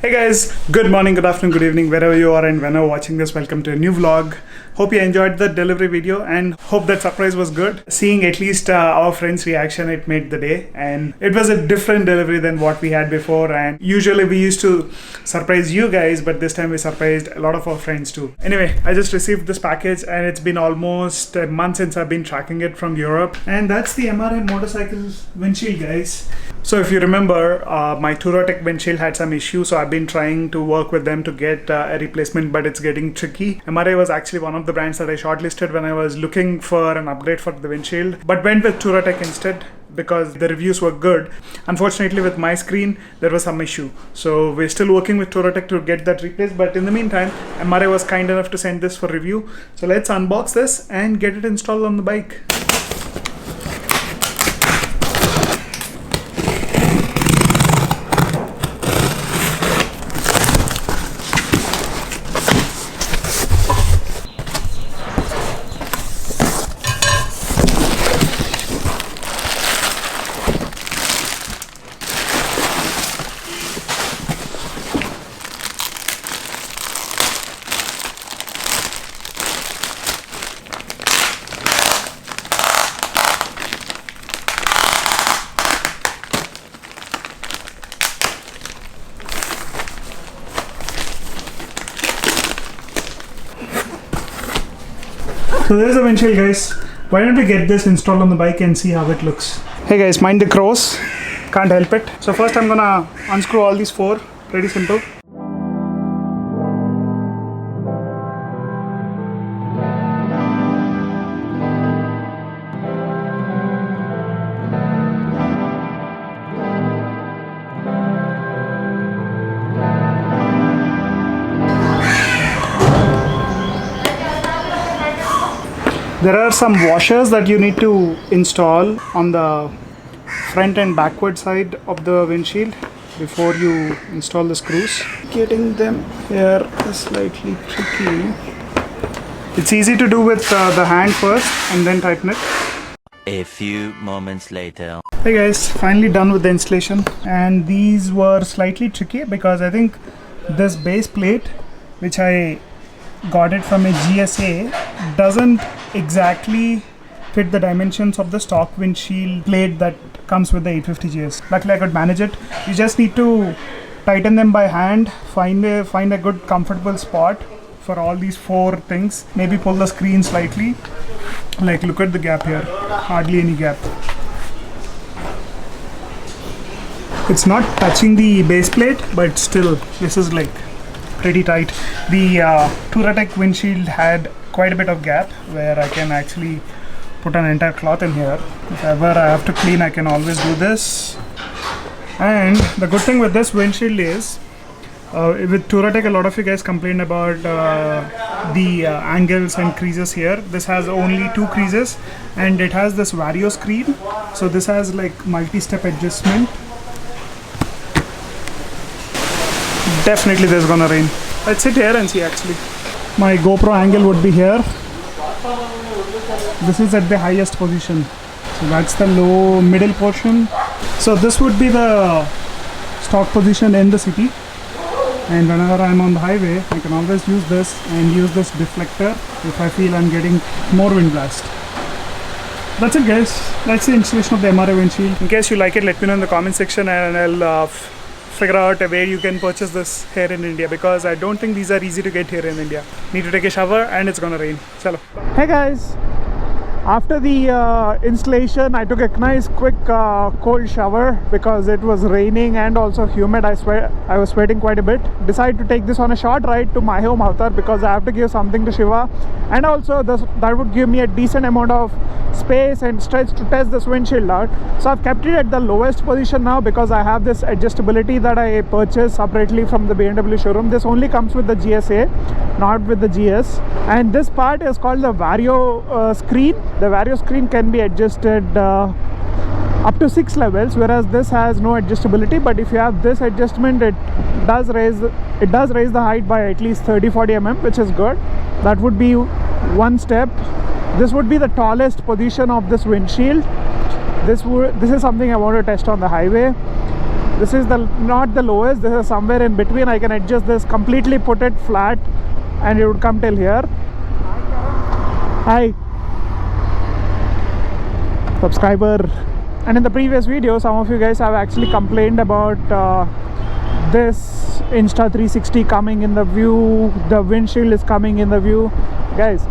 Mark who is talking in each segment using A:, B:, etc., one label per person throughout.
A: Hey guys, good morning, good afternoon, good evening, wherever you are and whenever watching this, welcome to a new vlog. Hope you enjoyed the delivery video and hope that surprise was good. Seeing at least our friends' reaction, it made the day, and it was a different delivery than what we had before. And usually we used to surprise you guys, but this time we surprised a lot of our friends too. Anyway, I just received this package and it's been almost a month since I've been tracking it from Europe, and that's the MRA motorcycle windshield, guys. So if you remember, my Touratech windshield had some issues, so I've been trying to work with them to get a replacement, but it's getting tricky. MRA was actually one of the brands that I shortlisted when I was looking for an upgrade for the windshield, but went with Touratech instead because the reviews were good. Unfortunately, with my screen, there was some issue. So we're still working with Touratech to get that replaced, but in the meantime, MRA was kind enough to send this for review. So let's unbox this and get it installed on the bike. So there's the windshield, guys. Why don't we get this installed on the bike and see how it looks. Hey guys, mind the crows. Can't help it. So first I'm gonna unscrew all these four. Pretty simple. There are some washers that you need to install on the front and backward side of the windshield before you install the screws. Getting them here is slightly tricky. It's easy to do with the hand first and then tighten it.
B: A few moments later.
A: Hey guys, finally done with the installation, and these were slightly tricky because I think this base plate, which I got it from a GSA, doesn't exactly fit the dimensions of the stock windshield plate that comes with the 850 GS. Luckily I could manage it. You just need to tighten them by hand, find a good comfortable spot for all these four things. Maybe pull the screen slightly. Like, look at the gap here, hardly any gap. It's not touching the base plate, but still this is like pretty tight. The Touratech windshield had quite a bit of gap where I can actually put an entire cloth in here. If ever I have to clean, I can always do this. And the good thing with this windshield is, with Touratech, a lot of you guys complained about the angles and creases here. This has only 2 creases and it has this Vario screen. So this has like multi-step adjustment. Definitely there's gonna rain. Let's sit here and see actually. My GoPro angle would be here. This is at the highest position. So that's the low middle portion. So this would be the stock position in the city. And whenever I'm on the highway, I can always use this and use this deflector if I feel I'm getting more wind blast. That's it guys. That's the installation of the MRA windshield. In case you like it, let me know in the comment section and I'll figure out where you can purchase this here in India, because I don't think these are easy to get here in India. Need to take a shower and it's gonna rain. Chalo. Hey guys, after the installation I took a nice quick cold shower because it was raining and also humid. I was sweating quite a bit. Decided to take this on a short ride to my home avatar because I have to give something to Shiva, and also that would give me a decent amount of space and stretch to test this windshield out. So I've kept it at the lowest position now because I have this adjustability that I purchased separately from the BMW showroom. This only comes with the GSA, not with the GS. And this part is called the Vario screen. The Vario screen can be adjusted up to 6 levels, whereas this has no adjustability. But if you have this adjustment, it does raise the height by at least 30-40 mm, which is good. That would be one step. This would be the tallest position of this windshield. This is something I want to test on the highway. This is not the lowest, this is somewhere in between. I can adjust this, completely put it flat, and it would come till here. Hi subscriber. And in the previous video, some of you guys have actually complained about this Insta360 coming in the view, the windshield is coming in the view. Guys,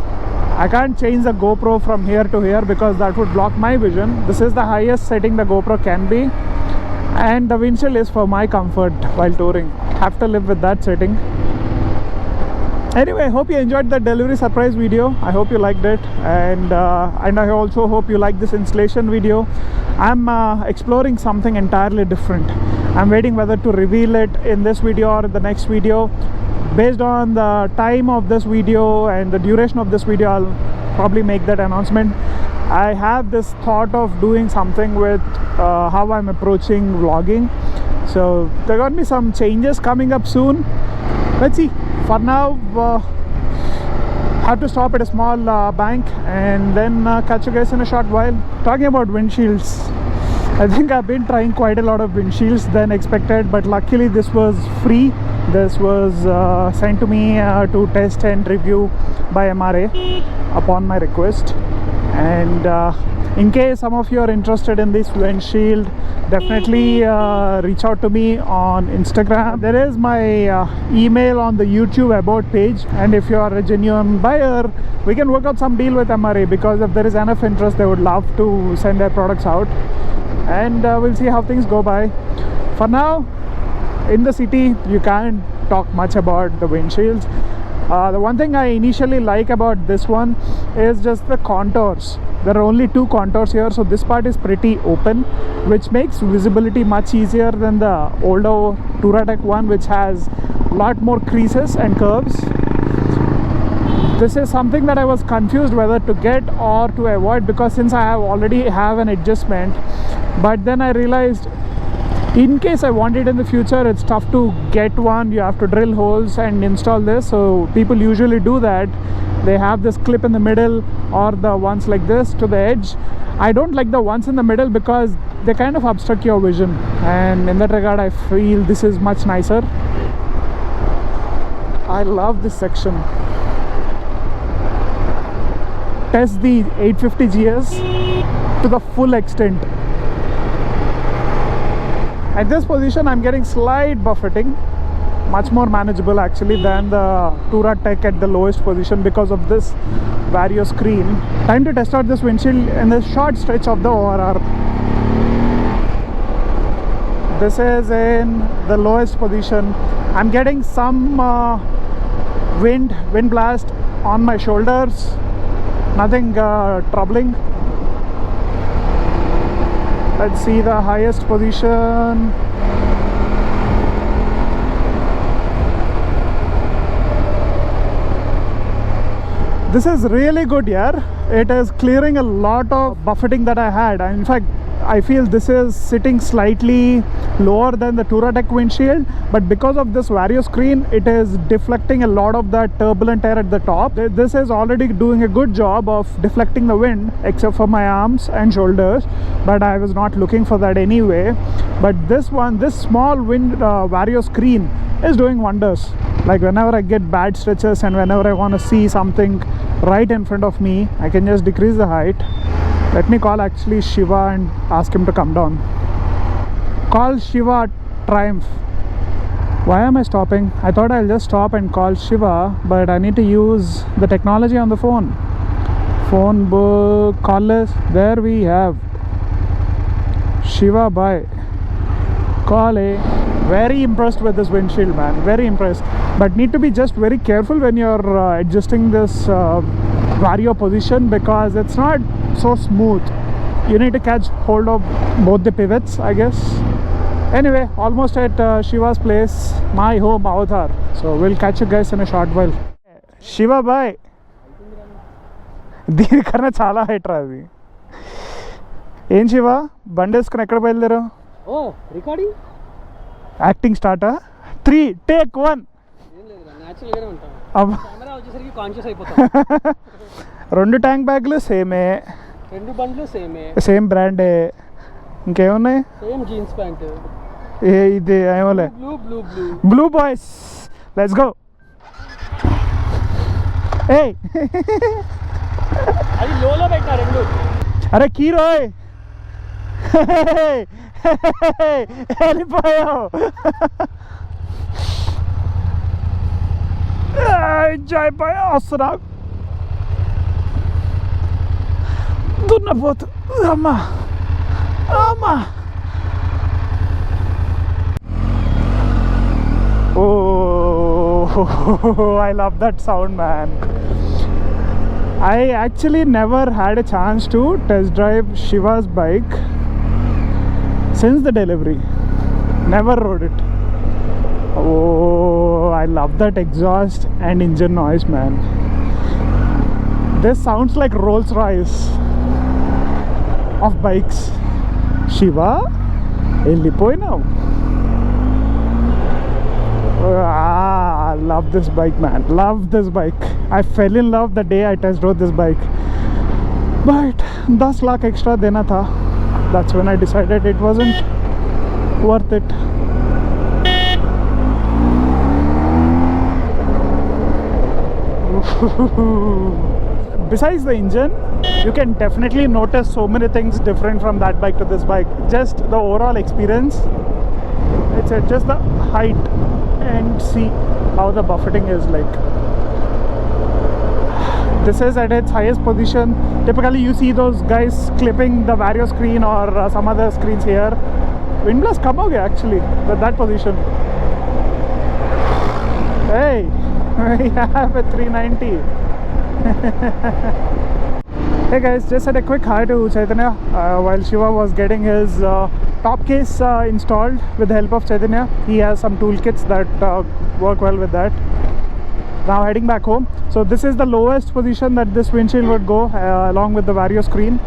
A: I can't change the GoPro from here to here because that would block my vision. This is the highest setting the GoPro can be, and the windshield is for my comfort while touring. Have to live with that setting. Anyway, hope you enjoyed the delivery surprise video. I hope you liked it, and I also hope you like this installation video. I'm exploring something entirely different. I'm waiting whether to reveal it in this video or in the next video. Based on the time of this video and the duration of this video, I'll probably make that announcement. I have this thought of doing something with how I'm approaching vlogging. So there are going to be some changes coming up soon. Let's see. For now, have to stop at a small bank and then catch you guys in a short while. Talking about windshields, I think I've been trying quite a lot of windshields than expected, but luckily this was free. This was sent to me to test and review by MRA upon my request. And in case some of you are interested in this windshield, definitely reach out to me on Instagram. There is my email on the YouTube about page, and if you are a genuine buyer, we can work out some deal with MRA, because if there is enough interest, they would love to send their products out, and we'll see how things go by. For now, in the city, you can't talk much about the windshields. The one thing I initially like about this one is just the contours. There are only two contours here, so this part is pretty open, which makes visibility much easier than the older Touratech one, which has a lot more creases and curves. This is something that I was confused whether to get or to avoid, because since I already have an adjustment, but then I realized in case I want it in the future, it's tough to get one. You have to drill holes and install this. So people usually do that. They have this clip in the middle, or the ones like this to the edge. I don't like the ones in the middle because they kind of obstruct your vision, and in that regard I feel this is much nicer. I love this section. Test the 850 GS to the full extent. At this position, I'm getting slight buffeting, much more manageable actually than the Touratech at the lowest position because of this Vario screen. Time to test out this windshield in the short stretch of the ORR. This is in the lowest position. I'm getting some wind blast on my shoulders. Nothing troubling. Let's see the highest position. This is really good, yeah. It is clearing a lot of buffeting that I had. In fact, I feel this is sitting slightly lower than the Touratech windshield, but because of this Vario screen, it is deflecting a lot of that turbulent air at the top. This is already doing a good job of deflecting the wind, except for my arms and shoulders, but I was not looking for that anyway. But this small wind Vario screen is doing wonders. Like whenever I get bad stretches and whenever I want to see something right in front of me, I can just decrease the height. Let me call actually Shiva and ask him to come down. Call Shiva Triumph. Why am I stopping? I thought I'll just stop and call Shiva, but I need to use the technology on the phone. Phone book, call list. There we have Shiva. Bye. Call A. Very impressed with this windshield, man. Very impressed. But need to be just very careful when you're adjusting this Vario position, because it's not so smooth. You need to catch hold of both the pivots, I guess. Anyway, almost at Shiva's place, my home avatar. So we'll catch you guys in a short while. Shiva, bye. దీని కన్నా చాలా height రాది. ఏం శివ బండి వేసుకుని ఎక్కడ బయలుదేరావు?
C: ఓ recording
A: acting స్టార్టా? 3 take 1.
C: న్యాచురల్గానే ఉంటాం. Camera వచ్చేసరికి కాన్షియస్ అయిపోతాం.
A: 2 ట్యాంక్ బ్యాగ్లు సేమే,
C: 2 బండ్లు సేమే,
A: సేమ్ బ్రాండే. ఇంకేమున్నాయి?
C: Same jeans pant.
A: ಇದೆ ಆಮೇಲೆ
C: Blue.
A: Blue boys let's go ಏಯ್
C: అది లోలో పెట్టారు రెండు.
A: అరే కీరోయ్ వెళ్ళిపోయావు ఎంజాయ్ పోయా వస్తున్నా దున్నపోతు అమ్మా అమ్మా Oh, I love that sound, man. I actually never had a chance to test drive Shiva's bike since the delivery. Never rode it. Oh, I love that exhaust and engine noise, man. This sounds like Rolls-Royce of bikes. Shiva, వెళ్ళిపోయినావు. I love this bike, man. Love this bike. I fell in love the day I test drove this bike. But 10 lakh extra dena tha. That's when I decided it wasn't worth it. Besides the engine, you can definitely notice so many things different from that bike to this bike. Just the overall experience. It's just the height and see how the buffeting is like. This is at its highest position. Typically you see those guys clipping the Vario screen or some other screens here. Wind blast come out actually with that position. Hey, we have a 390. Hey guys, just had a quick hi to Chaitanya while Shiva was getting his top case installed with the help of Chaitanya. He has some toolkits that work well with that. Now heading back home. So this is the lowest position that this windshield would go along with the Vario screen.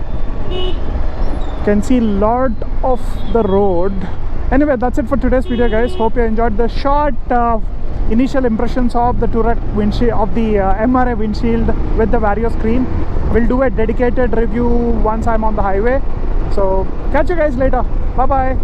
A: Can see lot of the road. Anyway, that's it for today's video, guys. Hope you enjoyed the short initial impressions of the Touareg windshield, of the MRA windshield with the Vario screen. We'll do a dedicated review once I'm on the highway. So catch you guys later. Bye bye.